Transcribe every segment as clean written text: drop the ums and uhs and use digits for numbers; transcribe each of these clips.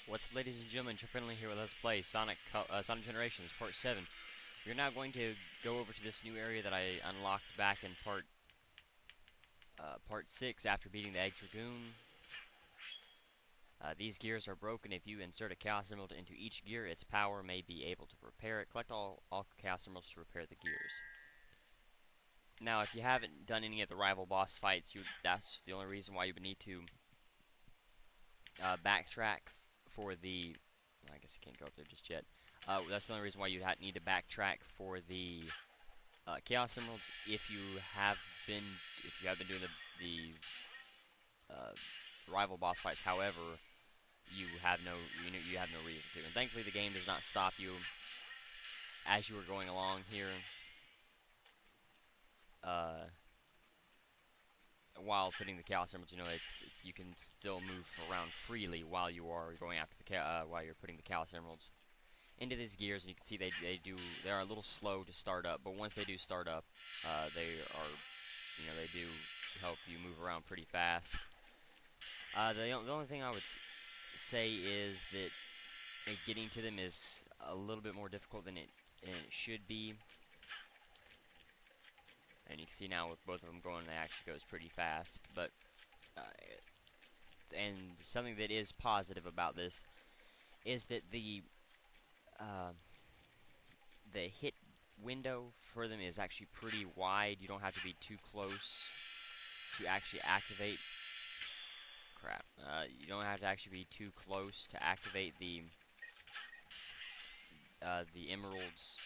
What's up, ladies and gentlemen? Chuckfinle here with Let's Play Sonic Generations Part 7. We're now going to go over to this new area that I unlocked back in Part 6 after beating the Egg Dragoon. These gears are broken. If you insert a Chaos Emerald into each gear, its power may be able to repair it. Collect all Chaos Emeralds to repair the gears. Now, if you haven't done any of the rival boss fights, that's the only reason why you would need to backtrack for the... I guess you can't go up there just yet. That's the only reason why you need to backtrack for the Chaos Emeralds if you have been doing the rival boss fights. However, you have no reason to. And thankfully, the game does not stop you as you are going along here. While putting the Chaos Emeralds, you can still move around freely while you are going after while you're putting the Chaos Emeralds into these gears. And you can see they are a little slow to start up, but once they do start up, they do help you move around pretty fast. The only thing I would say is that getting to them is a little bit more difficult than it should be. And you can see now with both of them going, it actually goes pretty fast. But and something that is positive about this is that the hit window for them is actually pretty wide. You don't have to be too close to actually activate. You don't have to actually be too close to activate the emeralds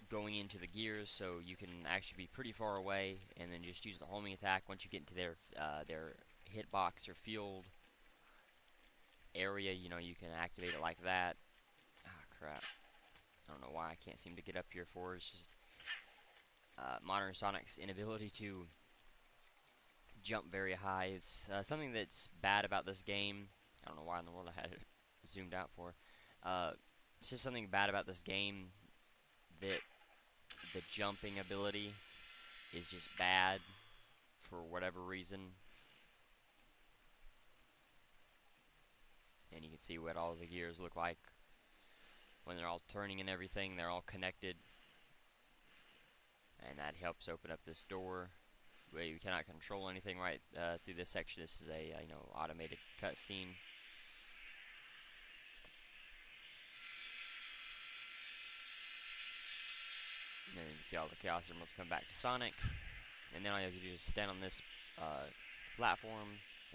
going into the gears, so you can actually be pretty far away and then just use the homing attack. Once you get into their hitbox or field area, you can activate it like that. Crap. I don't know why I can't seem to get up here for it. It's just modern Sonic's inability to jump very high. It's something that's bad about this game. I don't know why in the world I had it zoomed out for. It's just something bad about this game, that the jumping ability is just bad for whatever reason. And you can see what all the gears look like when they're all turning and everything. They're all connected, and that helps open up this door where you cannot control anything right through this section. This is a automated cutscene. And then you can see all the Chaos Emeralds come back to Sonic. And then all you have to do is stand on this platform,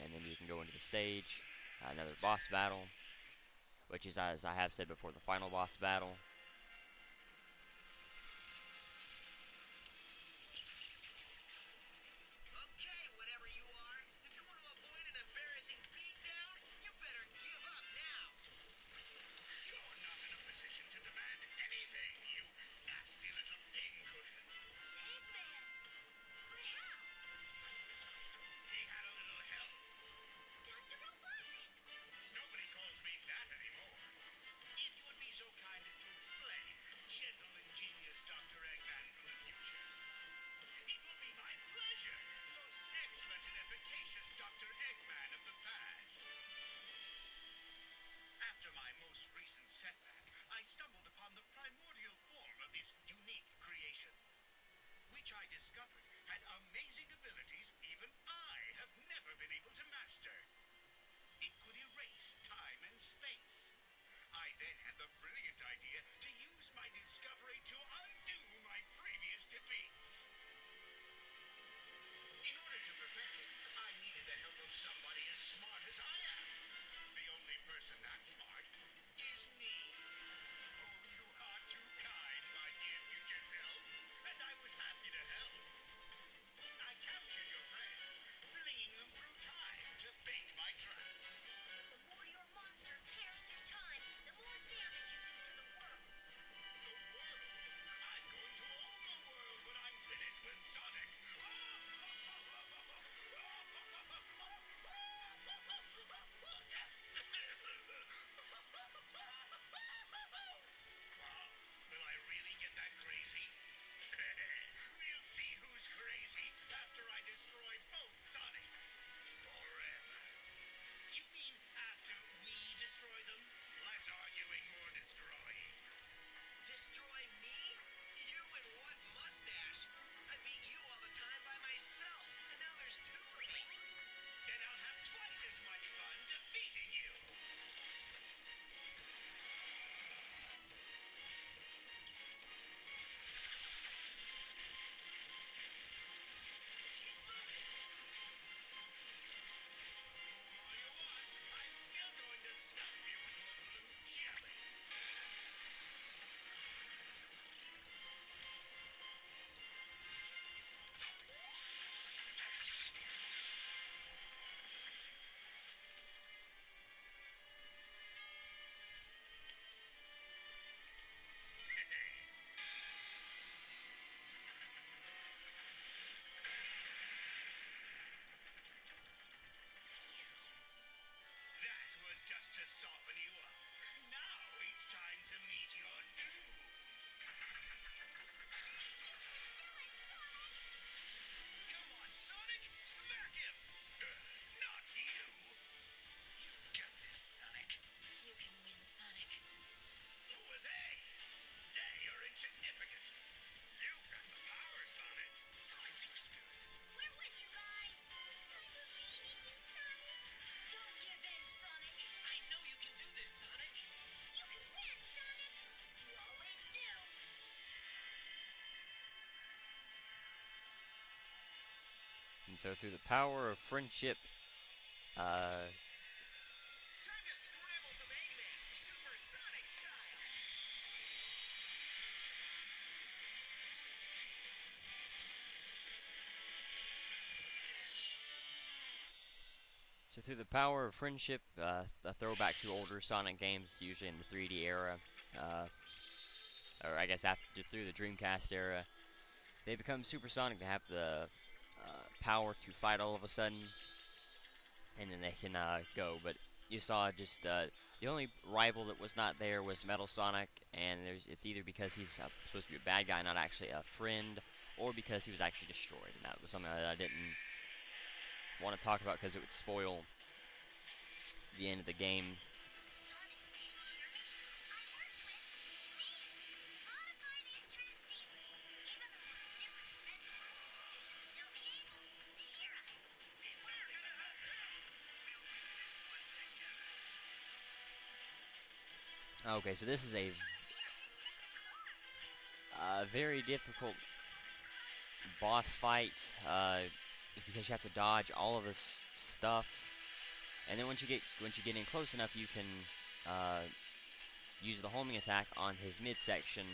and then you can go into the stage. Another boss battle, which is, as I have said before, the final boss battle. Okay, whatever you are, if you want to avoid an embarrassing beatdown, you better give up now. You're not in a position to demand anything, you nasty little pincushion. Eggman, but how? He had a little help. Dr. Robotnik. Nobody calls me that anymore. If you would be so kind as to explain, gentle and genius Dr. Eggman from the future. It will be my pleasure, most excellent and efficacious Dr. Eggman of the past. After my most recent setback, I stumbled upon the primordial form of this unique creation, which I discovered had amazing abilities even I have never been able to master. It could erase time and space. I then had the brilliant idea to use my discovery to undo my previous defeats. In order to perfect it, I needed the help of somebody as smart as I am. The only person that smart is me. Oh, you are too kind, my dear future self, and I was happy to help. I captured your friends, bringing them through time to bait my traps. The more your monster tears through time, the more damage you do to the world. The world? I'm going to own the world when I'm And so through the power of friendship, Time to scramble some Eggman, supersonic style. So through the power of friendship, a throwback to older Sonic games, usually in the 3D era, or I guess after through the Dreamcast era, they become supersonic to have the power to fight all of a sudden, and then they can go. But you saw just the only rival that was not there was Metal Sonic, and it's either because he's supposed to be a bad guy, not actually a friend, or because he was actually destroyed, and that was something that I didn't want to talk about because it would spoil the end of the game. Sonic, can you hear me? I worked with me to modify these transceivers. Even though we're in different dimensions, you should still be able to hear us. We're gonna help too. We'll win this one together. Okay, so this is a very difficult boss fight because you have to dodge all of this stuff, and then once you get in close enough, you can use the homing attack on his midsection.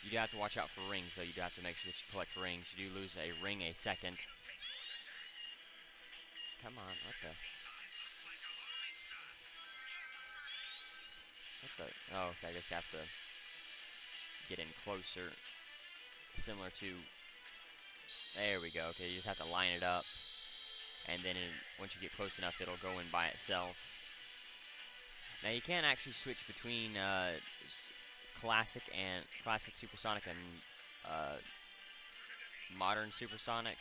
You do have to watch out for rings, so you do have to make sure that you collect rings. You do lose a ring a second. Come on, what the? What the? Oh, okay, I guess you have to get in closer. Similar to... There we go, okay, you just have to line it up. And then once you get close enough, it'll go in by itself. Now you can actually switch between classic supersonic and modern supersonic.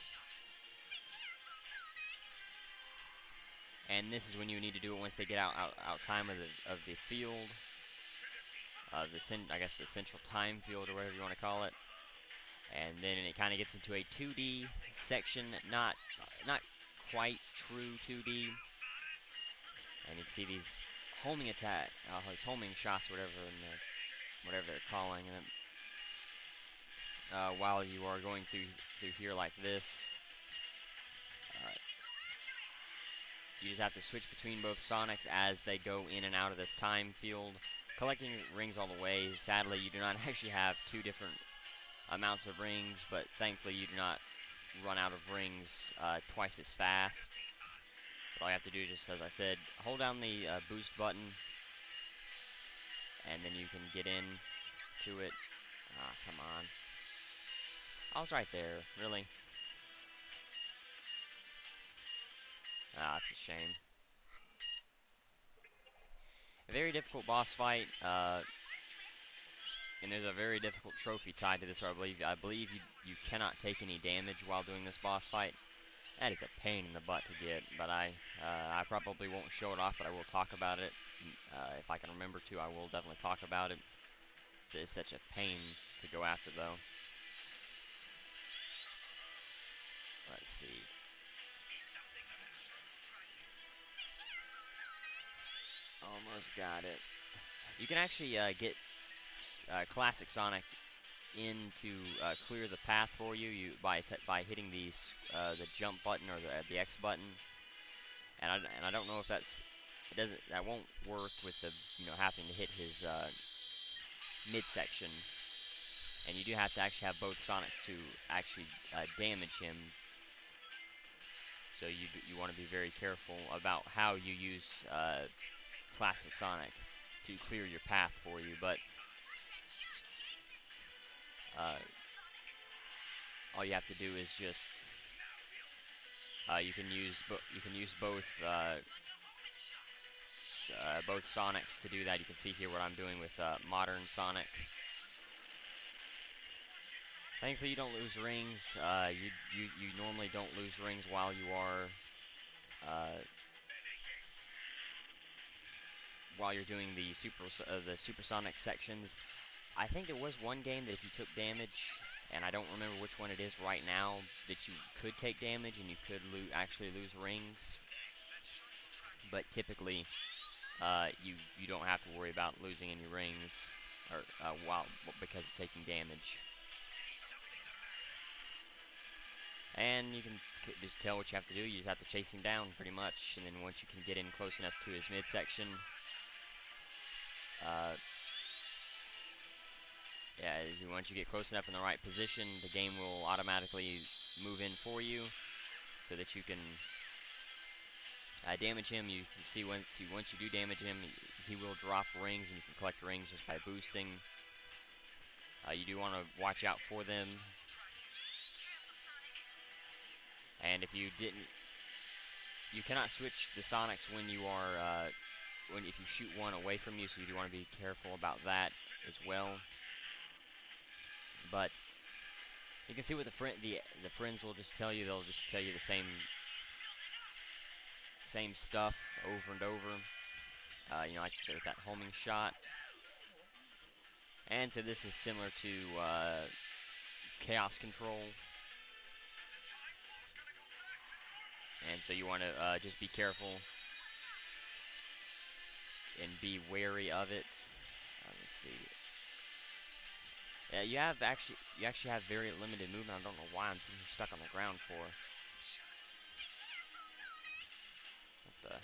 And this is when you need to do it once they get out time of the field, I guess the central time field or whatever you want to call it. And then it kind of gets into a 2D section, not quite true 2D. And you can see these homing attack, his homing shots, whatever they're calling, and while you are going through here like this, you just have to switch between both Sonics as they go in and out of this time field, collecting rings all the way. Sadly, you do not actually have two different amounts of rings, but thankfully you do not run out of rings twice as fast. But all you have to do, just as I said, hold down the boost button, and then you can get in to it. Ah, come on. I was right there, really. Ah, it's a shame. A very difficult boss fight, and there's a very difficult trophy tied to this, where I believe you cannot take any damage while doing this boss fight. That is a pain in the butt to get, but I probably won't show it off, but I will talk about it. If I can remember to, I will definitely talk about it. It's such a pain to go after, though. Let's see. Almost got it. You can actually get Classic Sonic in to clear the path for you, by hitting the jump button or the X button. And I don't know if that won't work with the having to hit his midsection. And you do have to actually have both Sonics to actually damage him. So you want to be very careful about how you use Classic Sonic to clear your path for you, but all you have to do is just you can use both Sonics to do that. You can see here what I'm doing with modern Sonic. Thankfully, you don't lose rings. You normally don't lose rings while you are while you're doing the supersonic sections. I think there was one game that if you took damage, and I don't remember which one it is right now, that you could take damage and you could actually lose rings. But typically, you don't have to worry about losing any rings or because of taking damage. And you can just tell what you have to do. You just have to chase him down, pretty much. And then once you can get in close enough to his midsection, yeah, once you get close enough in the right position, the game will automatically move in for you, so that you can damage him. You can see once you do damage him, he will drop rings, and you can collect rings just by boosting. You do want to watch out for them. And if you didn't, you cannot switch the Sonics when you are, if you shoot one away from you, so you do want to be careful about that as well. But you can see what the friends will just tell you. They'll just tell you the same stuff over and over. You know, like that homing shot. And so this is similar to Chaos Control. And so you want to just be careful and be wary of it. Let me see. Yeah, you actually have very limited movement. I don't know why I'm sitting here stuck on the ground for. What the?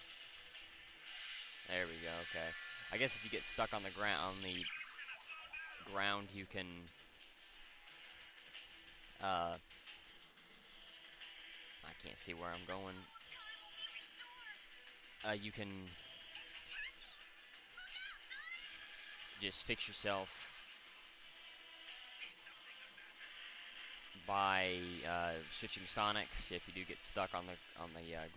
There we go. Okay. I guess if you get stuck on the ground, you can. I can't see where I'm going. You can just fix yourself by switching Sonics if you do get stuck on the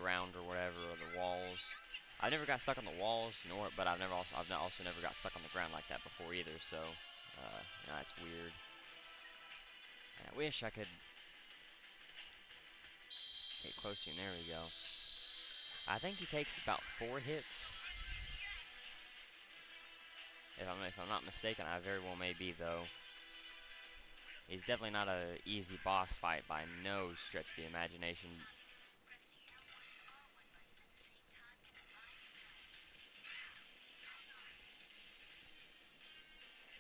ground or whatever, or the walls. I never got stuck on the walls, but I've also never got stuck on the ground like that before either. So you know, that's weird. And I wish I could get close to him. There we go. I think he takes about 4 hits. If I'm not mistaken, I very well may be, though. He's definitely not an easy boss fight by no stretch of the imagination.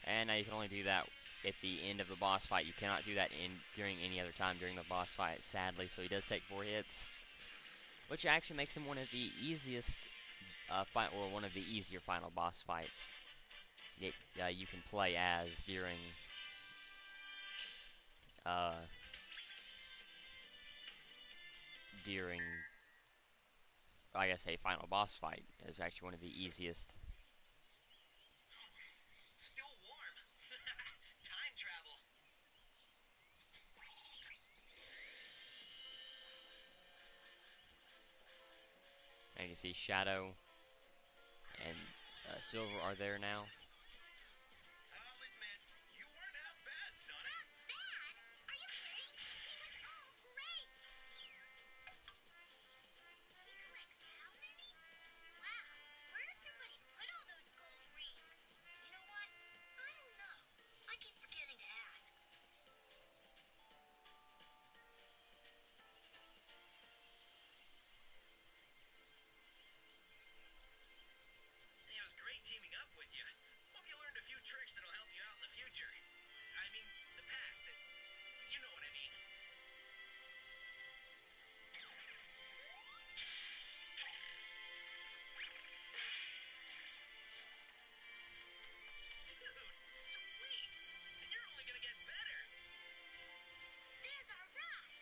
And now you can only do that at the end of the boss fight. You cannot do that during any other time during the boss fight, sadly. So he does take 4 hits, which actually makes him one of the easiest one of the easier final boss fights that you can play as during I guess a final boss fight is actually one of the easiest. Still warm. Time travel. And you can see Shadow and Silver are there now. I'll admit, you weren't half bad, Sonic. Not bad? Are you kidding? He was all great. He collects how many? Wow, where does somebody put all those gold rings? You know what? I don't know. I keep forgetting to ask. It was great teaming up with you. Hope you learned a few tricks that'll help you out in the future. I mean, the past. You know what I mean. Dude, sweet! And you're only gonna get better. There's our ride.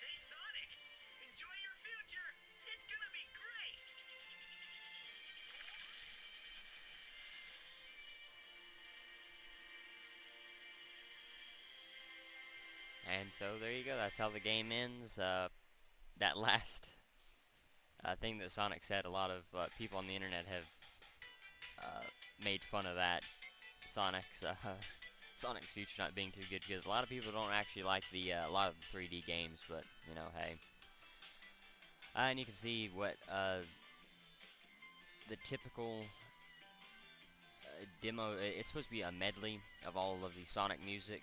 Hey, Sonic! Enjoy your future! It's gonna be great! And so there you go. That's how the game ends. That last thing that Sonic said, a lot of people on the internet have made fun of that. Sonic's future not being too good, because a lot of people don't actually like a lot of the 3D games. But you know, hey. And you can see what the typical demo. It's supposed to be a medley of all of the Sonic music.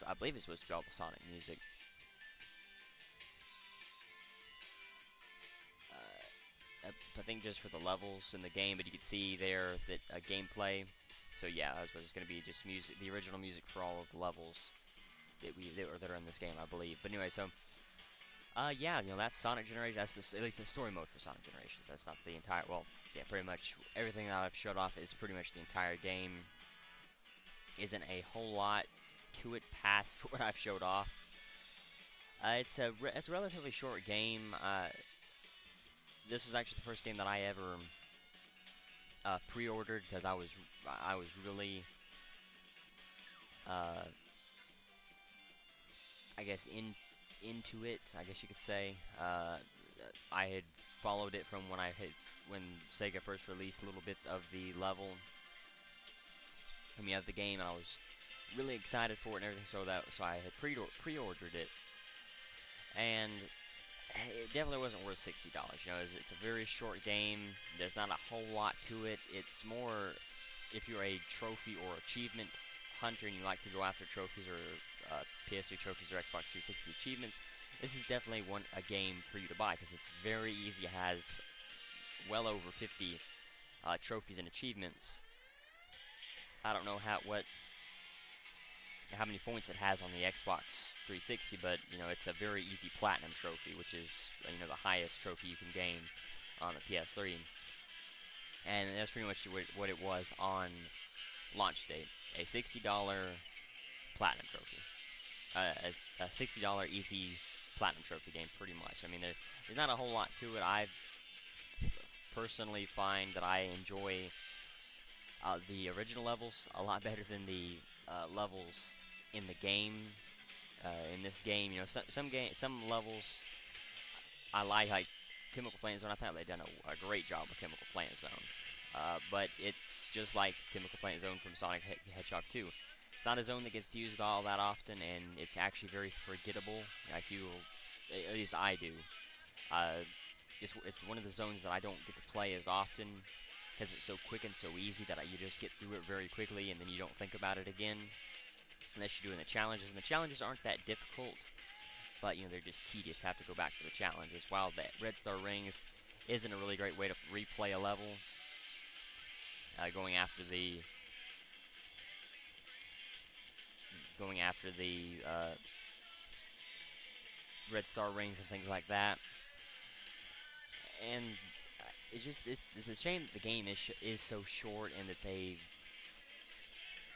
I believe it's supposed to be all the Sonic music. I think just for the levels in the game, but you could see there that gameplay. So yeah, that's what it's going to be, just music, the original music for all of the levels that are in this game, I believe. But anyway, so yeah, that's Sonic Generations. That's at least the story mode for Sonic Generations. That's not the entire. Well, yeah, pretty much everything that I've showed off is pretty much the entire game. Isn't a whole lot to it past what I've showed off. It's a relatively short game. This was actually the first game that I ever pre-ordered because I was really I guess into it, I guess you could say. I had followed it from when Sega first released little bits of the level, of the game, and I was really excited for it and everything. So I had pre-ordered it, and it definitely wasn't worth $60. It's a very short game. There's not a whole lot to it. It's more if you're a trophy or achievement hunter and you like to go after trophies or PS3 trophies or Xbox 360 achievements, this is definitely a game for you to buy because it's very easy. It has well over 50 trophies and achievements. I don't know how many points it has on the Xbox 360, but it's a very easy platinum trophy, which is the highest trophy you can gain on the PS3, and that's pretty much what it was on launch date. A $60 platinum trophy, a $60 easy platinum trophy game, pretty much. There's not a whole lot to it. I personally find that I enjoy the original levels a lot better than the levels in the game. In this game, some levels I like Chemical Plant Zone. I thought they've done a great job with Chemical Plant Zone. But it's just like Chemical Plant Zone from Sonic Hedgehog 2. It's not a zone that gets used all that often, and it's actually very forgettable. At least I do. It's one of the zones that I don't get to play as often because it's so quick and so easy that you just get through it very quickly, and then you don't think about it again unless you're doing the challenges. And the challenges aren't that difficult, but they're just tedious to have to go back to the challenges. While the Red Star Rings isn't a really great way to replay a level, going after the Red Star Rings and things like that. And it's a shame that the game is so short, and that they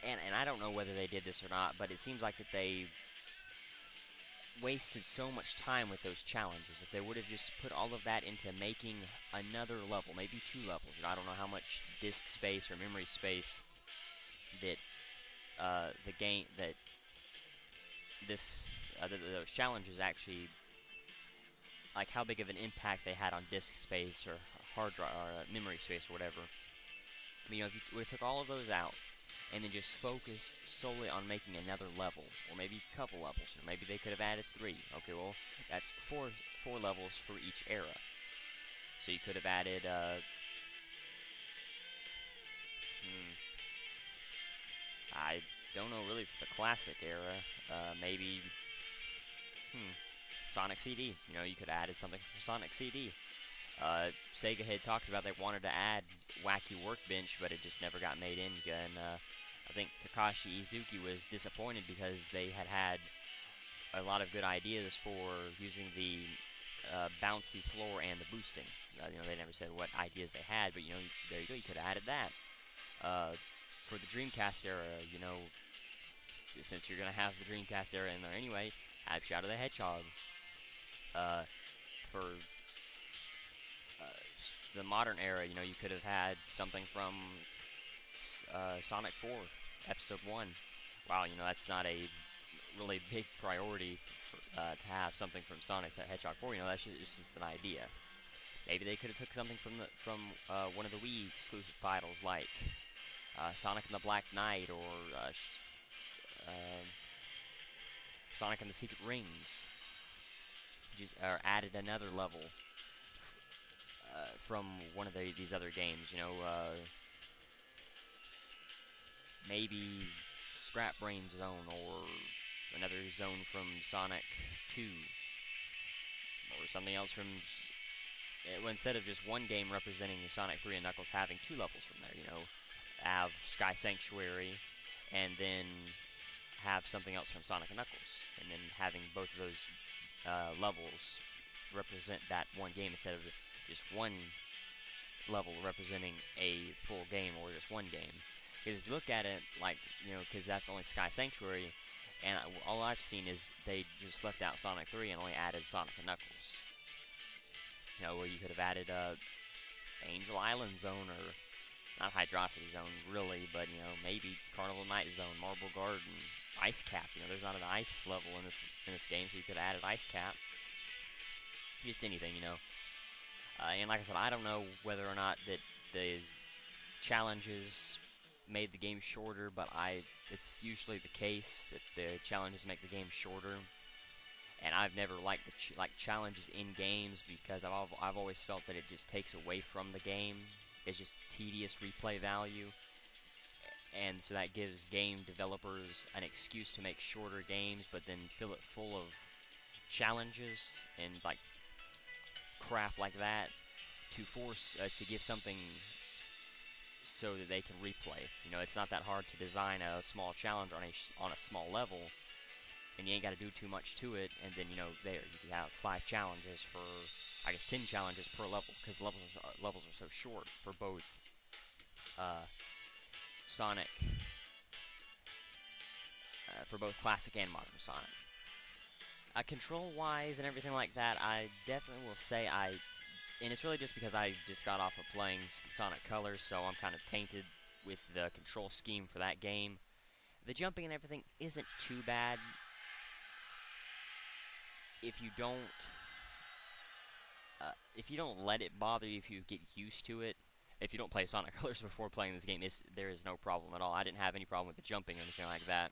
and I don't know whether they did this or not, but it seems like that they wasted so much time with those challenges. If they would have just put all of that into making another level, maybe 2 levels. I don't know how much disk space or memory space that those challenges actually, like how big of an impact they had on disk space or hard drive or memory space or whatever. If you would have took all of those out and then just focused solely on making another level, or maybe a couple levels, or maybe they could have added 3. Okay, well, that's four levels for each era. So you could have added, I don't know really for the classic era, maybe, Sonic CD. You could have added something from Sonic CD. Sega had talked about they wanted to add Wacky Workbench, but it just never got made in. And I think Takashi Iizuki was disappointed because they had a lot of good ideas for using the bouncy floor and the boosting. They never said what ideas they had, but there you go. You could have added that. For the Dreamcast era, since you're gonna have the Dreamcast era in there anyway, have Shadow the Hedgehog. For the modern era, you could have had something from Sonic 4, Episode 1. Wow, that's not a really big priority to have something from Sonic the Hedgehog 4. That's just an idea. Maybe they could have took something from one of the Wii exclusive titles, like Sonic and the Black Knight, or Sonic and the Secret Rings. Or added another level from one of these other games. Maybe Scrap Brain Zone, or another zone from Sonic 2, or something else from instead of just one game representing Sonic 3 and Knuckles, having two levels from there. You know, have Sky Sanctuary, and then have something else from Sonic and Knuckles, and then having both of those levels represent that one game instead of just one level representing a full game or just one game. Because if you look at it, like, you know, because that's only Sky Sanctuary, and all I've seen is they just left out Sonic 3 and only added Sonic and Knuckles. You know, where you could have added Angel Island Zone, or not Hydrocity Zone really, but, you know, maybe Carnival Night Zone, Marble Garden, Ice Cap. You know, there's not an ice level in this game, so you could have added Ice Cap. Just anything, you know. And like I said, I don't know whether or not that the challenges made the game shorter, but it's usually the case that the challenges make the game shorter. And I've never liked challenges in games because I've always felt that it just takes away from the game. It's just tedious replay value, and so that gives game developers an excuse to make shorter games, but then fill it full of challenges and like crap like that to force to give something so that they can replay. You know, it's not that hard to design a small challenge on a small level, and you ain't got to do too much to it. And then, you know, there you have 5 challenges for, I guess, 10 challenges per level, because levels are so short for both Sonic, for both classic and modern Sonic. Control-wise and everything like that, I definitely will say and it's really just because I just got off of playing Sonic Colors, so I'm kind of tainted with the control scheme for that game. The jumping and everything isn't too bad if you don't let it bother you, if you get used to it. If you don't play Sonic Colors before playing this game, there is no problem at all. I didn't have any problem with the jumping or anything like that.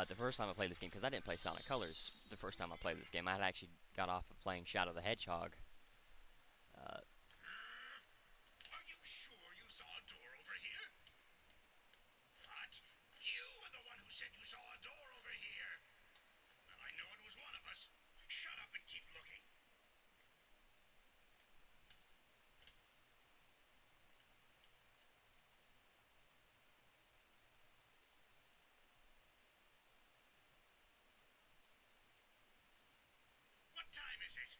The first time I played this game, because I didn't play Sonic Colors the first time I played this game, I had actually got off of playing Shadow the Hedgehog. Are you sure you saw a door over here? What? You were the one who said you saw a door over here. Well, I know it was one of us. Shut up and keep looking. What time is it?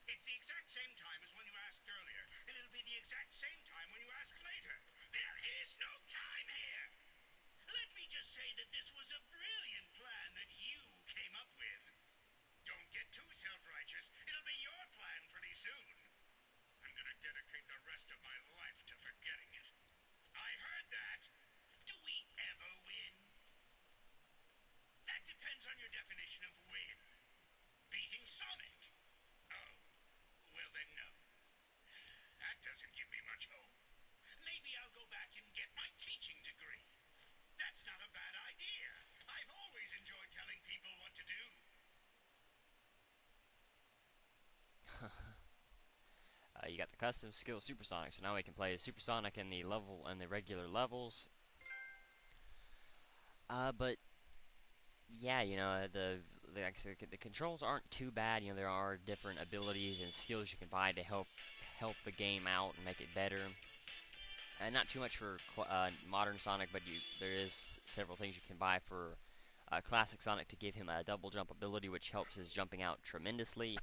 It's the exact same time as when you asked earlier, and it'll be the exact same time when you ask later. There is no time here. Let me just say that this was a brilliant plan that you came up with. Don't get too self-righteous. It'll be your plan pretty soon. I'm gonna dedicate the rest of my life to forgetting it. I heard that. Do we ever win? That depends on your definition of win. Beating Sonic? Oh, well then no. That doesn't give me much hope. Maybe I'll go back and get my teaching degree. That's not a bad idea. I've always enjoyed telling people what to do. You got the custom skill Supersonic, so now we can play Supersonic in the regular levels. But yeah, you know, the controls aren't too bad. You know, there are different abilities and skills you can buy to help the game out and make it better. Not too much for modern Sonic, but there is several things you can buy for classic Sonic to give him a double jump ability, which helps his jumping out tremendously.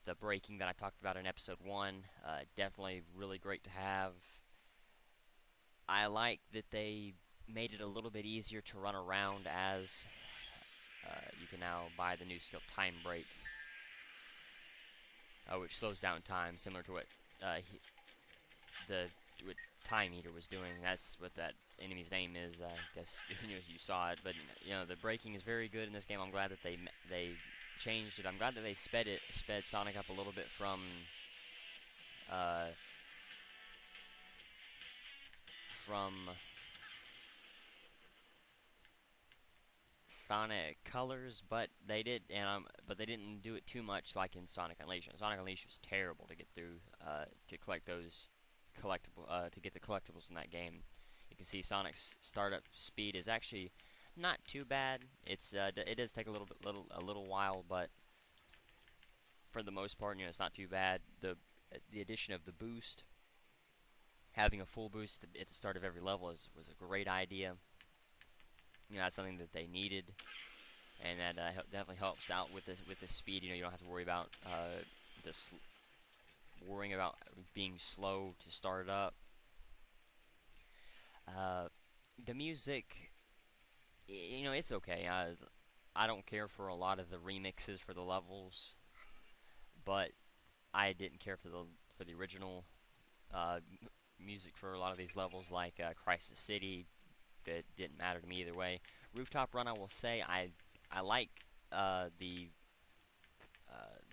The braking that I talked about in episode 1, definitely really great to have. I like that they made it a little bit easier to run around, as you can now buy the new skill Time Break, which slows down time, similar to what what Time Eater was doing. That's what that enemy's name is. I guess you saw it, but you know, the braking is very good in this game. I'm glad that they changed it. I'm glad that they sped Sonic up a little bit from Sonic Colors, but they didn't do it too much like in Sonic Unleashed. Sonic Unleashed was terrible to get through to collect those to get the collectibles in that game. You can see Sonic's startup speed is actually not too bad. It does take a little while, but for the most part, it's not too bad. The addition of the boost, having a full boost at the start of every level was a great idea. That's something that they needed, and that definitely helps out with the speed. You don't have to worry about worrying about being slow to start up. The music, it's okay. I don't care for a lot of the remixes for the levels, but I didn't care for the original music for a lot of these levels, like Crisis City. It didn't matter to me either way. Rooftop Run, I will say, I like the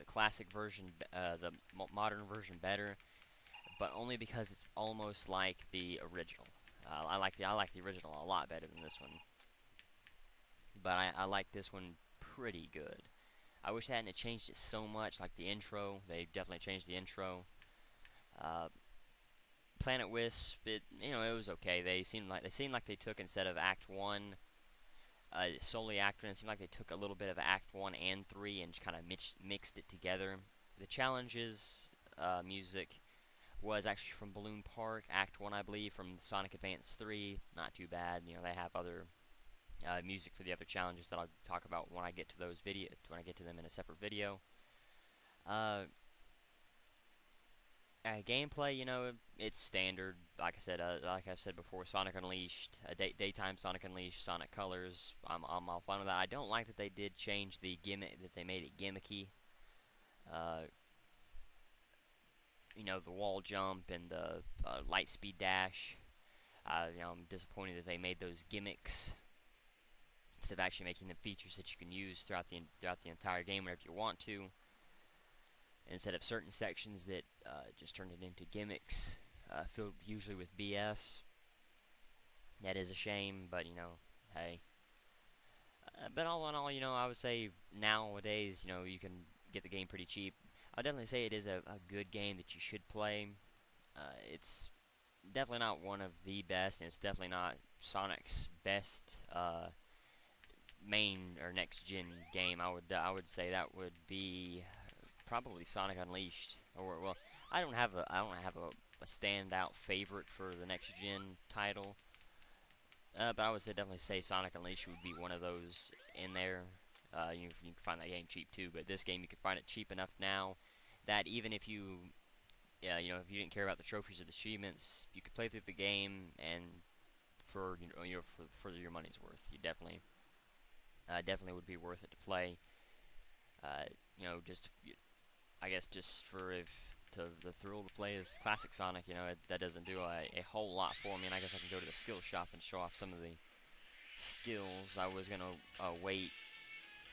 classic version, the modern version better, but only because it's almost like the original. I like the original a lot better than this one, but I like this one pretty good. I wish they hadn't changed it so much, like the intro. They definitely changed the intro. Planet Wisp, it was okay. They seemed like they took, instead of Act 1, solely Act 1, it seemed like they took a little bit of Act 1 and 3 and kind of mixed it together. The challenges music was actually from Balloon Park, Act 1, I believe, from Sonic Advance 3. Not too bad. They have other music for the other challenges that I'll talk about when I get to when I get to them in a separate video. Gameplay, it's standard. Like I've said before, Sonic Unleashed, daytime Sonic Unleashed, Sonic Colors. I'm all fine with that. I don't like that they did change the gimmick, that they made it gimmicky. The wall jump and the light speed dash. I'm disappointed that they made those gimmicks instead of actually making them features that you can use throughout the entire game whenever you want to. Instead of certain sections that just turn it into gimmicks, filled usually with BS. That is a shame, but hey. But all in all, I would say nowadays, you can get the game pretty cheap. I'll definitely say it is a good game that you should play. It's definitely not one of the best, and it's definitely not Sonic's best main or next gen game. I would say that would be probably Sonic Unleashed, or well, I don't have a standout favorite for the next gen title, but I would definitely say Sonic Unleashed would be one of those in there. You can find that game cheap too, but this game you can find it cheap enough now that even if you if you didn't care about the trophies or the achievements, you could play through the game and for your money's worth. You definitely would be worth it to play. I guess just for the thrill to play as classic Sonic, that doesn't do a whole lot for me. And I guess I can go to the skill shop and show off some of the skills. I was gonna wait,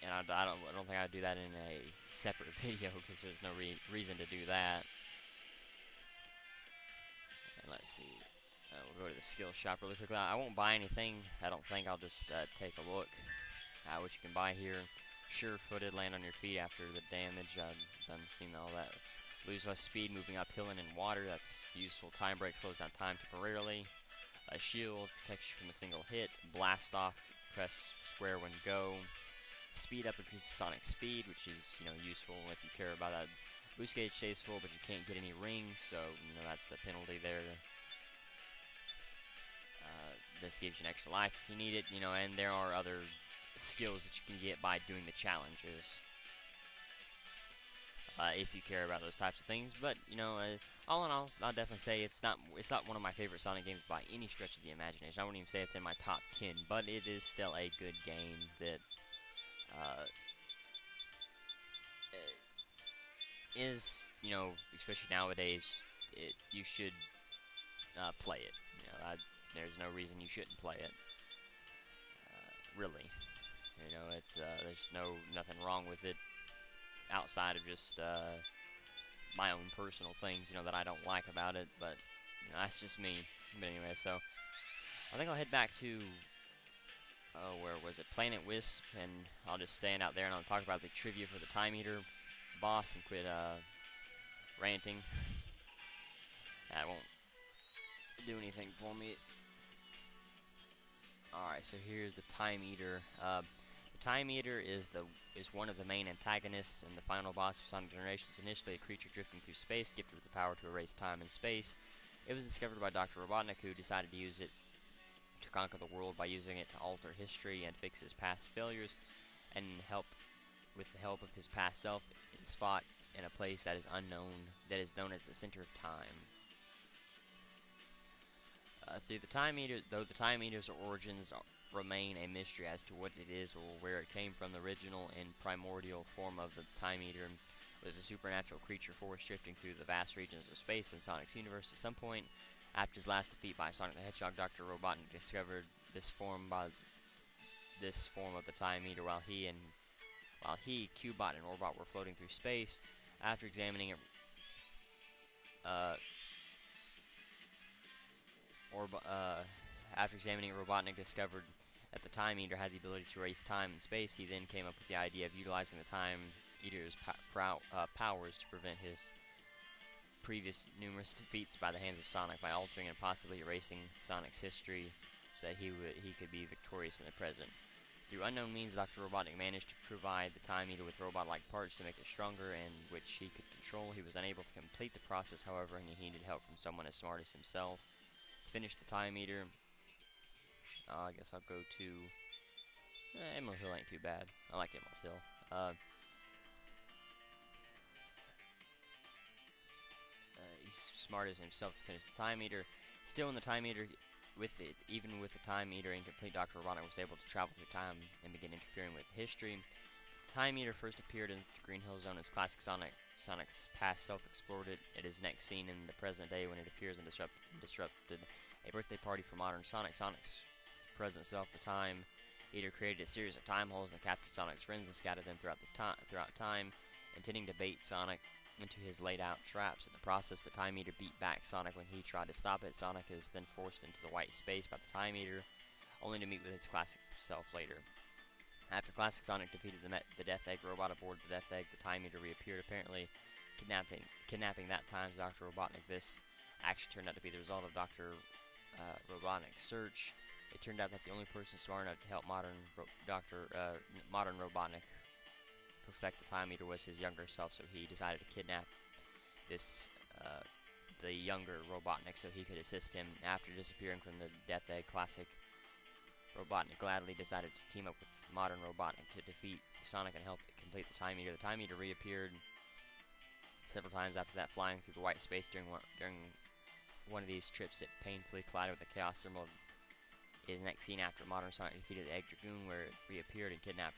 and I don't think I'd do that in a separate video because there's no reason to do that. And let's see, we'll go to the skill shop really quickly. I won't buy anything. I don't think. I'll just take a look at what you can buy here. Sure-footed, land on your feet after the damage. I've done seen all that. Lose less speed moving uphill and in water. That's useful. Time break slows down time temporarily. A shield protects you from a single hit. Blast off. Press square when go. Speed up increases Sonic speed, which is useful if you care about that. Boost gauge stays full, but you can't get any rings, so that's the penalty there. This gives you an extra life if you need it, and there are other skills that you can get by doing the challenges. If you care about those types of things, but all in all, I'll definitely say it's not one of my favorite Sonic games by any stretch of the imagination. I wouldn't even say it's in my top 10, but it is still a good game that is especially nowadays, you should play it. There's no reason you shouldn't play it. Really, it's there's nothing wrong with it outside of just my own personal things, that I don't like about it, but that's just me. But anyway, so I think I'll head back to where was it? Planet Wisp, and I'll just stand out there and I'll talk about the trivia for the Time Eater boss and quit ranting. That won't do anything for me. Alright, so here's the Time Eater. The Time Eater is one of the main antagonists and the final boss of Sonic Generations. Initially a creature drifting through space, gifted with the power to erase time and space, it was discovered by Dr. Robotnik, who decided to use it to conquer the world by using it to alter history and fix his past failures, and with the help of his past self, it is fought in a place that is unknown, that is known as the Center of Time. Though the Time Eater's origins remain a mystery as to what it is or where it came from, the original and primordial form of the Time Eater was a supernatural creature force drifting through the vast regions of space in Sonic's universe. At some point, after his last defeat by Sonic the Hedgehog, Dr. Robotnik discovered this form of the Time Eater while he, Cubot, and Orbot were floating through space. After examining it, Robotnik discovered that the Time Eater had the ability to erase time and space. He then came up with the idea of utilizing the Time Eater's powers to prevent his previous numerous defeats by the hands of Sonic by altering and possibly erasing Sonic's history so that he could be victorious in the present. Through unknown means, Dr. Robotnik managed to provide the Time Eater with robot-like parts to make it stronger and which he could control. He was unable to complete the process, however, and he needed help from someone as smart as himself. To finish the Time Eater, I guess I'll go to... Emerald Hill ain't too bad. I like Emerald Hill. He's smart as himself to finish the Time Eater. Still in the Time Eater, even with the Time Eater incomplete, Dr. Robotnik was able to travel through time and begin interfering with history. The Time Eater first appeared in the Green Hill Zone as classic Sonic's past self explored it. It is next seen in the present day when it appears and disrupted a birthday party for modern Sonic. Sonic's present self, the Time Eater, created a series of time holes that captured Sonic's friends and scattered them throughout time, intending to bait Sonic into his laid-out traps. In the process, the Time Eater beat back Sonic when he tried to stop it. Sonic is then forced into the white space by the Time Eater, only to meet with his classic self later. After Classic Sonic defeated the Death Egg robot aboard the Death Egg, the Time Eater reappeared, apparently kidnapping that time's Dr. Robotnik. This action turned out to be the result of Dr. Robotnik's search. It turned out that the only person smart enough to help modern Robotnik perfect the Time Eater was his younger self, so he decided to kidnap the younger Robotnik so he could assist him. After disappearing from the Death Egg, Classic Robotnik gladly decided to team up with modern Robotnik to defeat Sonic and help complete the Time Eater. The Time Eater reappeared several times after that, flying through the white space. During one of these trips, it painfully collided with the Chaos Emerald. It is next seen after modern Sonic defeated the Egg Dragoon, where it reappeared and kidnapped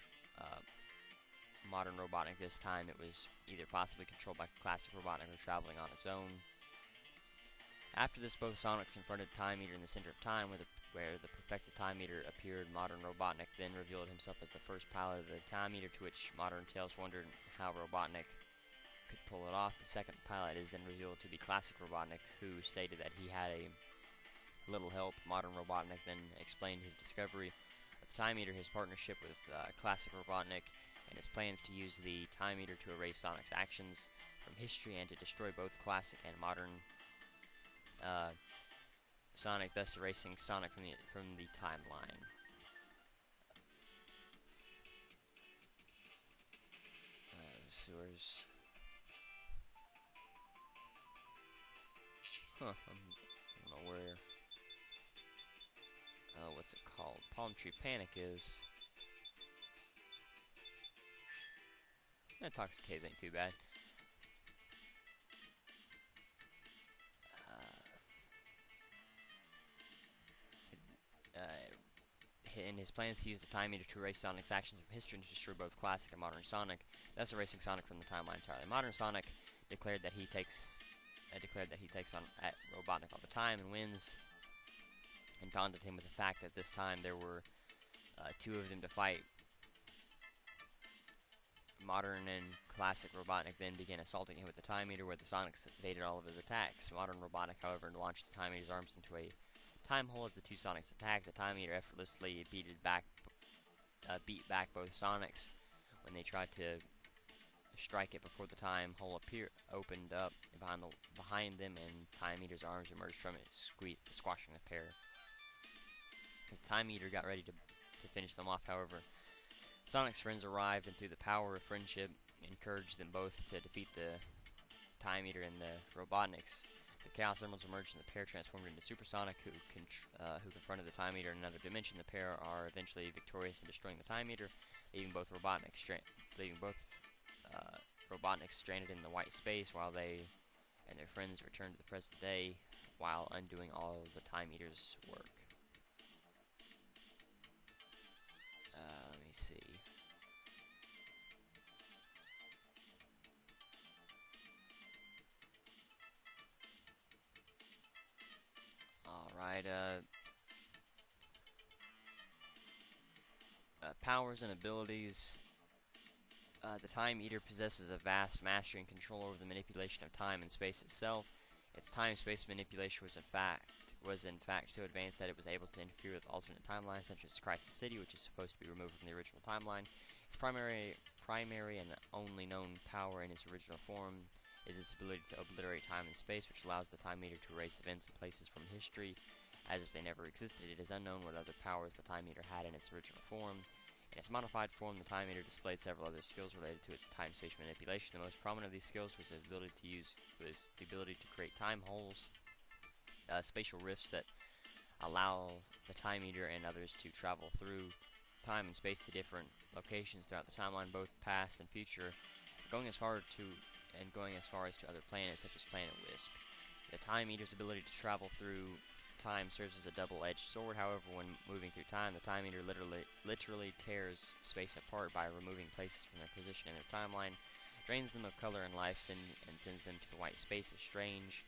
modern Robotnik. This time it was either possibly controlled by Classic Robotnik or traveling on its own. After this, both Sonic confronted Time Eater in the Center of Time, where the perfected Time Eater appeared. Modern Robotnik then revealed himself as the first pilot of the Time Eater, to which modern Tails wondered how Robotnik could pull it off. The second pilot is then revealed to be Classic Robotnik, who stated that he had a little help. Modern Robotnik then explained his discovery of the Time Eater, his partnership with Classic Robotnik, and his plans to use the Time Eater to erase Sonic's actions from history and to destroy both classic and modern Sonic, thus erasing Sonic from the timeline. Sewers. I don't know where. What's it called? Palm Tree Panic is. Toxic Caves ain't too bad. In his plans to use the Time Eater to erase Sonic's actions from history and to destroy both classic and modern Sonic, thus erasing Sonic from the timeline entirely. Modern Sonic declared that he takes on at Robotnik all the time and wins, and taunted him with the fact that this time there were two of them to fight. Modern and Classic Robotnik then began assaulting him with the Time Eater, where the Sonics evaded all of his attacks. Modern Robotnik, however, launched the Time Eater's arms into a time hole as the two Sonics attacked. The Time Eater effortlessly beat back both Sonics when they tried to strike it before the time hole opened up behind them, and Time Eater's arms emerged from it, squashing the pair. As Time Eater got ready to finish them off, however, Sonic's friends arrive and through the power of friendship encourage them both to defeat the Time Eater and the Robotniks. The Chaos Emeralds emerge and the pair transformed into Super Sonic, who confronted the Time Eater in another dimension. The pair are eventually victorious in destroying the Time Eater, leaving both Robotniks stranded in the white space, while they and their friends return to the present day while undoing all of the Time Eater's work. Let me see. Alright, powers and abilities. The Time Eater possesses a vast mastery and control over the manipulation of time and space itself. Its time-space manipulation was in fact so advanced that it was able to interfere with alternate timelines, such as Crisis City, which is supposed to be removed from the original timeline. Its primary and only known power in its original form is its ability to obliterate time and space, which allows the Time Eater to erase events and places from history as if they never existed. It is unknown what other powers the Time Eater had in its original form. In its modified form, the Time Eater displayed several other skills related to its time-space manipulation. The most prominent of these skills was the ability to create time holes, spatial rifts that allow the Time Eater and others to travel through time and space to different locations throughout the timeline, both past and future, going as far as to other planets such as Planet Wisp. The Time Eater's ability to travel through time serves as a double-edged sword. However, when moving through time, the Time Eater literally tears space apart by removing places from their position in their timeline, drains them of color and life, and sends them to the white space, a strange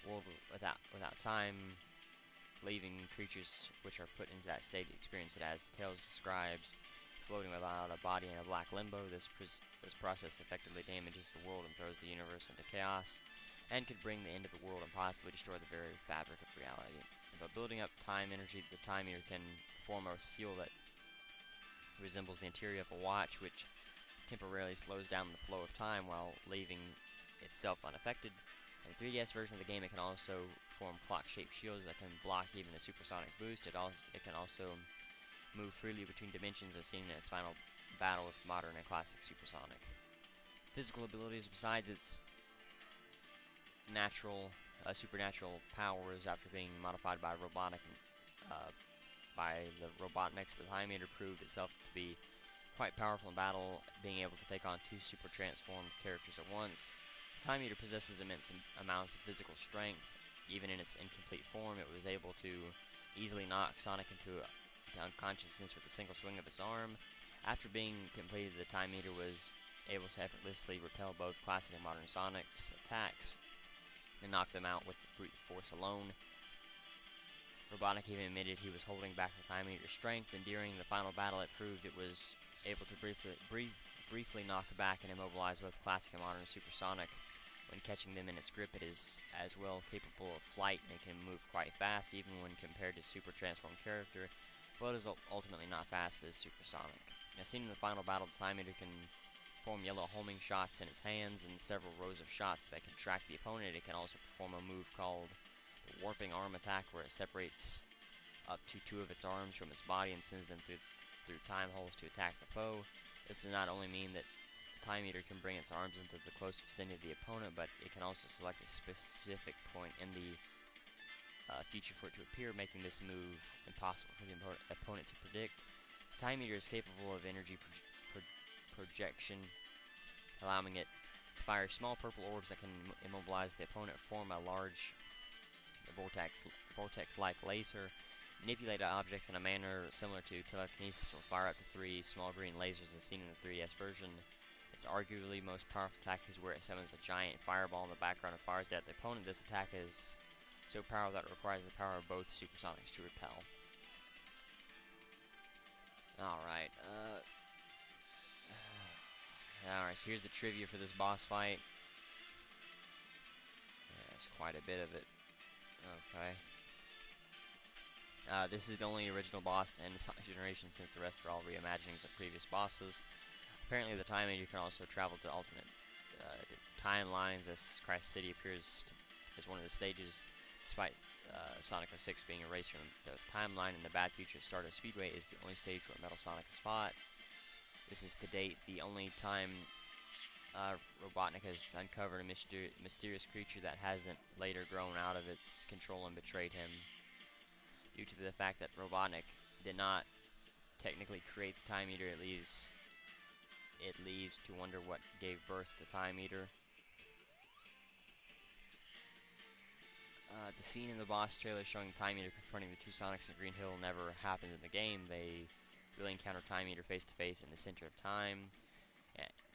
world without time, leaving creatures which are put into that state to experience it as Tails describes, floating without a body in a black limbo. This process effectively damages the world and throws the universe into chaos, and could bring the end of the world and possibly destroy the very fabric of reality. By building up time energy, the Time Eater can form a seal that resembles the interior of a watch, which temporarily slows down the flow of time while leaving itself unaffected. In the 3DS version of the game, it can also form clock-shaped shields that can block even a supersonic boost. It can also move freely between dimensions, as seen in its final battle with modern and classic Supersonic. Physical abilities: besides its supernatural powers, after being modified by the Robotniks, the Time Eater proved itself to be quite powerful in battle, being able to take on two super transformed characters at once. The Time Eater possesses immense amounts of physical strength. Even in its incomplete form, it was able to easily knock Sonic into unconsciousness with a single swing of its arm. After being completed, the Time Eater was able to effortlessly repel both classic and modern Sonic's attacks and knock them out with brute force alone. Robotnik even admitted he was holding back the Time Eater's strength, and during the final battle, it proved it was able to briefly knock back and immobilize both classic and modern Supersonic. When catching them in its grip, it is as well capable of flight and it can move quite fast, even when compared to Super Transformed character, but is ultimately not fast as Supersonic. As seen in the final battle, the Time Eater can form yellow homing shots in its hands and several rows of shots that can track the opponent. It can also perform a move called the warping arm attack, where it separates up to two of its arms from its body and sends them through time holes to attack the foe. This does not only mean that Time Eater can bring its arms into the close vicinity of the opponent, but it can also select a specific point in the future for it to appear, making this move impossible for the opponent to predict. The Time Eater is capable of energy projection, allowing it to fire small purple orbs that can immobilize the opponent, form a large vortex-like laser, manipulate objects in a manner similar to telekinesis, or fire up to 3 small green lasers as seen in the 3DS version. Its arguably most powerful attack is where it summons a giant fireball in the background and fires it at the opponent. This attack is so powerful that it requires the power of both Supersonics to repel. Alright, Alright, so here's the trivia for this boss fight. There's quite a bit of it. Okay. This is the only original boss in the Sonic generation, since the rest are all reimaginings of previous bosses. Apparently the Time Eater can also travel to alternate timelines, as Crisis City appears as one of the stages, despite Sonic 06 being erased from the timeline. In the Bad Future, Stardust Speedway is the only stage where Metal Sonic is fought. This is to date the only time Robotnik has uncovered a mysterious creature that hasn't later grown out of its control and betrayed him. Due to the fact that Robotnik did not technically create the Time Eater, it leaves to wonder what gave birth to Time Eater. The scene in the boss trailer showing Time Eater confronting the two Sonics in Green Hill never happened in the game. They really encounter Time Eater face to face in the center of time.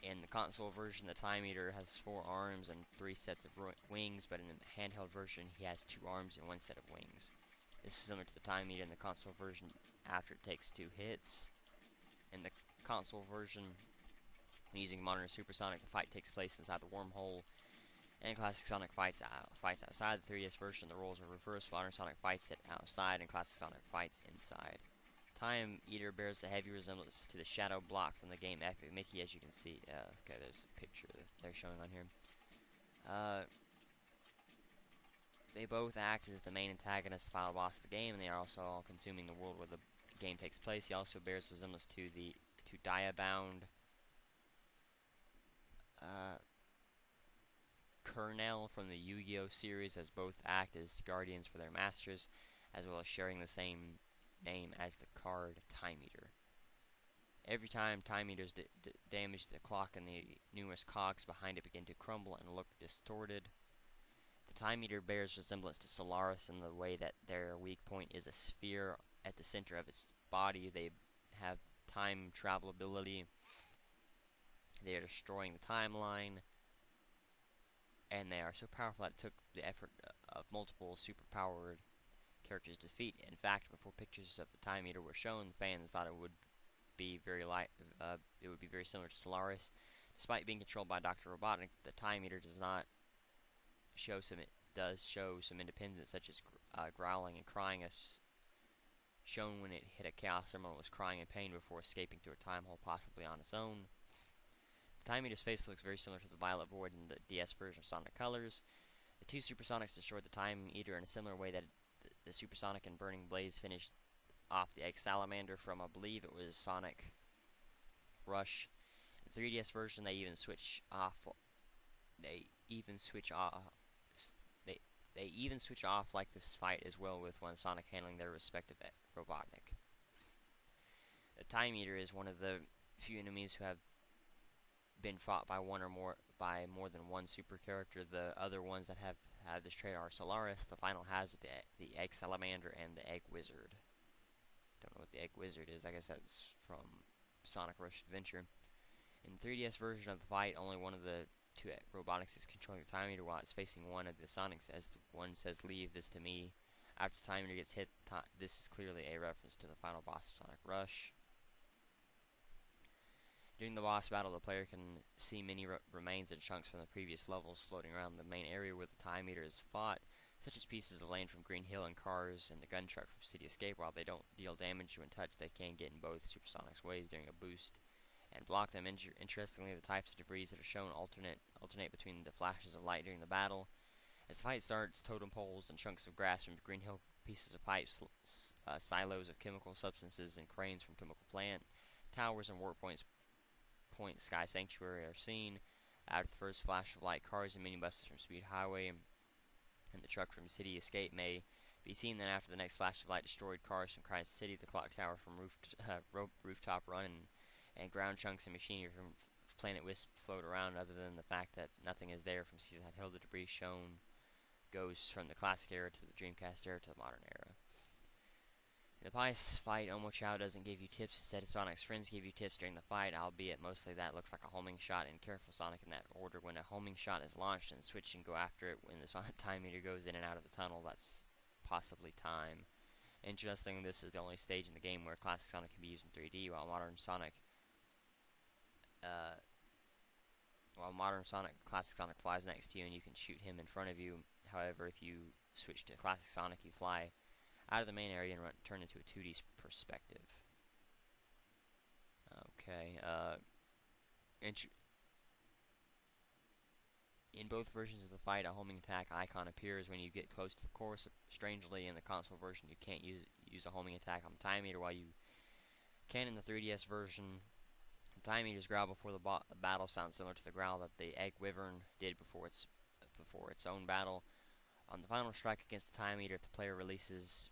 In the console version, the Time Eater has 4 arms and 3 sets of wings, but in the handheld version, he has 2 arms and 1 set of wings. This is similar to the Time Eater in the console version after it takes 2 hits. In the console version, using modern Supersonic, the fight takes place inside the wormhole, and Classic Sonic fights outside. The 3DS version, the roles are reversed. Modern Sonic fights it outside, and Classic Sonic fights inside. Time Eater bears a heavy resemblance to the shadow block from the game Epic Mickey, as you can see. Okay, there's a picture that they're showing on here. They both act as the main antagonist, final boss of the game, and they are also all consuming the world where the game takes place. He also bears a resemblance to Diabound, Kernel from the Yu-Gi-Oh series, as both act as guardians for their masters, as well as sharing the same name as the card Time Eater. Every time Time Eaters damage the clock, and the numerous cogs behind it begin to crumble and look distorted. The Time Eater bears resemblance to Solaris in the way that their weak point is a sphere at the center of its body. They have time travel ability. They are destroying the timeline, and they are so powerful that it took the effort of multiple superpowered characters to defeat. In fact, before pictures of the Time Eater were shown, the fans thought it would be very similar to Solaris. Despite being controlled by Dr. Robotnik, the Time Eater does show some independence, such as growling and crying, as shown when it hit a Chaos Emerald and was crying in pain before escaping through a time hole, possibly on its own. The Time Eater's face looks very similar to the Violet Void in the DS version of Sonic Colors. The 2 Supersonics destroyed the Time Eater in a similar way that the Supersonic and Burning Blaze finished off the Egg Salamander from, I believe it was Sonic Rush. In the 3DS version, they even switch off like this fight as well, with one Sonic handling their respective Robotnik. The Time Eater is one of the few enemies who have been fought by more than one super character. The other ones that have had this trait are Solaris. The final has the Egg Salamander and the Egg Wizard. Don't know what the Egg Wizard is. I guess that's from Sonic Rush Adventure. In the 3DS version of the fight, only one of the 2 Robotniks is controlling the Time Eater while it's facing one of the Sonics, as the one says, "Leave this to me." After the Time Eater gets hit, this is clearly a reference to the final boss of Sonic Rush. During the boss battle, the player can see many remains and chunks from the previous levels floating around the main area where the Time Eater is fought, such as pieces of land from Green Hill and cars and the gun truck from City Escape. While they don't deal damage when touched, they can get in both Supersonic's ways during a boost and block them. Interestingly, the types of debris that are shown alternate between the flashes of light during the battle. As the fight starts, totem poles and chunks of grass from Green Hill, pieces of pipes, silos of chemical substances, and cranes from Chemical Plant, towers and warp points Sky Sanctuary are seen. After the first flash of light, cars and minibuses from Speed Highway and the truck from City Escape may be seen. Then after the next flash of light, destroyed cars from Christ City, the clock tower from Rooftop Run, and ground chunks and machinery from Planet Wisp float around. Other than the fact that nothing is there from Seaside Hill, the debris shown goes from the classic era to the Dreamcast era to the modern era. In the boss fight, Omo Chow doesn't give you tips. Instead, Sonic's friends give you tips during the fight, albeit mostly that looks like a homing shot, and careful Sonic in that order. When a homing shot is launched, and switch and go after it. When the Sonic Time Meter goes in and out of the tunnel, that's possibly time. Interesting, this is the only stage in the game where Classic Sonic can be used in 3D, while Modern Sonic, Classic Sonic flies next to you and you can shoot him in front of you. However, if you switch to Classic Sonic, you fly out of the main area and turn into a 2D perspective. Okay, in both versions of the fight, a homing attack icon appears when you get close to the course. Strangely, in the console version, you can't use a homing attack on the Time Meter, while you can in the 3DS version. The time eater's growl before the battle sounds similar to the growl that the egg wyvern did before its own battle. On the final strike against the time eater, if the player releases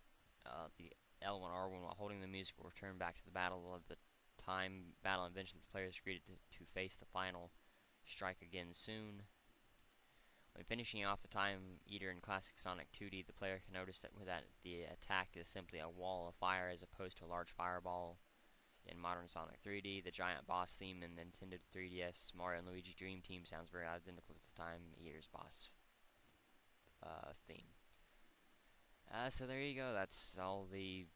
the L1R1 while holding the music, will return back to the battle of the time battle. And eventually, the player is greeted to face the final strike again soon. When finishing off the time eater in Classic Sonic 2D, the player can notice that the attack is simply a wall of fire as opposed to a large fireball. In modern Sonic 3D, the giant boss theme in the Nintendo 3DS Mario and Luigi Dream Team sounds very identical to the time eater's boss theme. So there you go. That's all the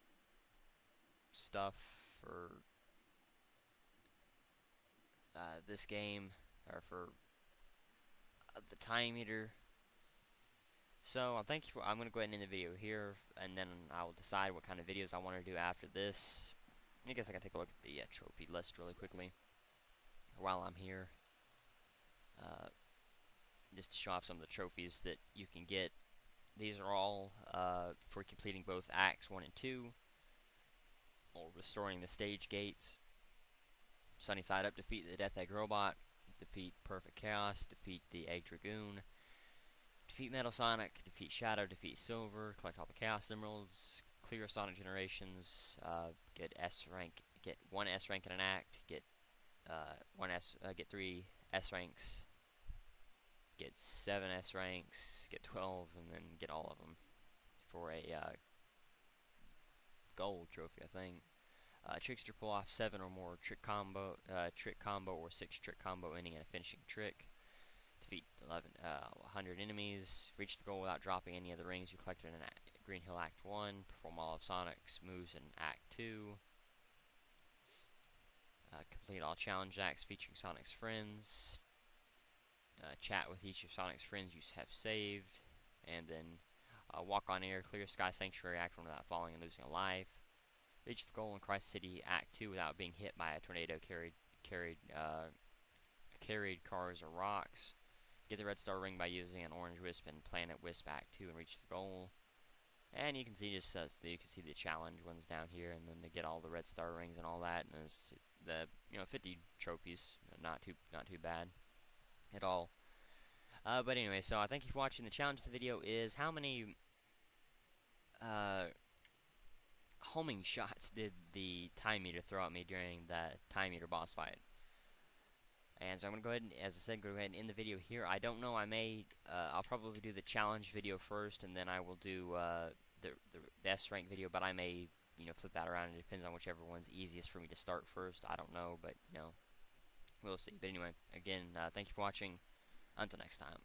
stuff for this game, or for the time eater. So thank you for. I'm gonna go ahead and end the video here, and then I will decide what kind of videos I want to do after this. I guess I can take a look at the trophy list really quickly while I'm here, just to show off some of the trophies that you can get. These are all for completing both Acts 1 and 2, or restoring the stage gates. Sunny Side Up, defeat the Death Egg Robot, defeat Perfect Chaos, defeat the Egg Dragoon, defeat Metal Sonic, defeat Shadow, defeat Silver, collect all the Chaos Emeralds, clear Sonic Generations, get S rank, get 1 S rank in an act, get get 3 S ranks, get 7 S ranks, get 12, and then get all of them for a gold trophy, I think. Trickster pull off 7 or more trick combo or 6 trick combo ending in a finishing trick. Defeat 100 enemies. Reach the goal without dropping any of the rings you collected in Green Hill Act 1. Perform all of Sonic's moves in Act 2. Complete all challenge acts featuring Sonic's friends. Chat with each of Sonic's friends you have saved. And then walk on air, clear Sky Sanctuary Act 1 without falling and losing a life. Reach the goal in Christ City Act 2 without being hit by a tornado carried cars or rocks. Get the Red Star Ring by using an Orange Wisp in Planet Wisp Act 2 and reach the goal. And you can see you can see the challenge ones down here, and then they get all the Red Star Rings and all that, and it's the 50 trophies, not too bad at all. But anyway, so I thank you for watching. The challenge of the video is how many homing shots did the time eater throw at me during the time eater boss fight. And so I'm going to go ahead and, as I said, go ahead and end the video here. I don't know, I'll probably do the challenge video first, and then I will do the best rank video, but I may, flip that around. It depends on whichever one's easiest for me to start first. I don't know, but, we'll see. But anyway, again, thank you for watching. Until next time.